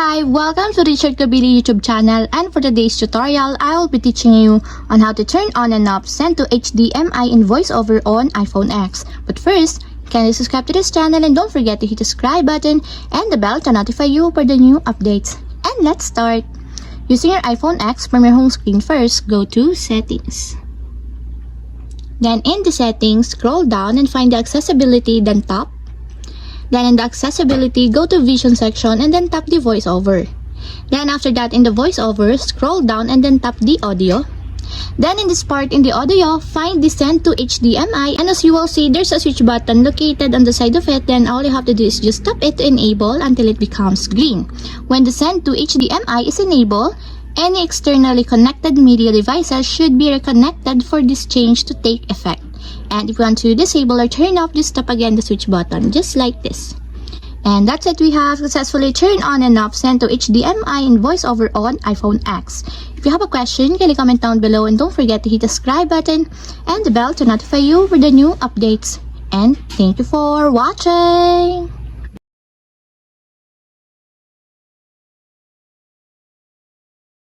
Hi, welcome to Richard Kabili YouTube channel, and for today's tutorial, I will be teaching you on how to turn on and off send to HDMI in voiceover on iPhone X. But first, kindly subscribe to this channel and don't forget to hit the subscribe button and the bell to notify you for the new updates. And let's start. Using your iPhone X, from your home screen first, go to Settings. Then in the Settings, scroll down and find the Accessibility, then tap. Then in the accessibility, go to vision section and then tap the voiceover. Then after that, in the voiceover, scroll down and then tap the audio. Then in this part in the audio, find the send to HDMI, and as you will see, there's a switch button located on the side of it. Then all you have to do is just tap it to enable until it becomes green. When the send to HDMI is enabled, any externally connected media devices should be reconnected for this change to take effect. And if you want to disable or turn off, just tap again the switch button, just like this. And that's it, we have successfully turned on and off send to HDMI in voiceover on iPhone X. If you have a question, kindly comment down below and don't forget to hit the subscribe button and the bell to notify you for the new updates. And thank you for watching!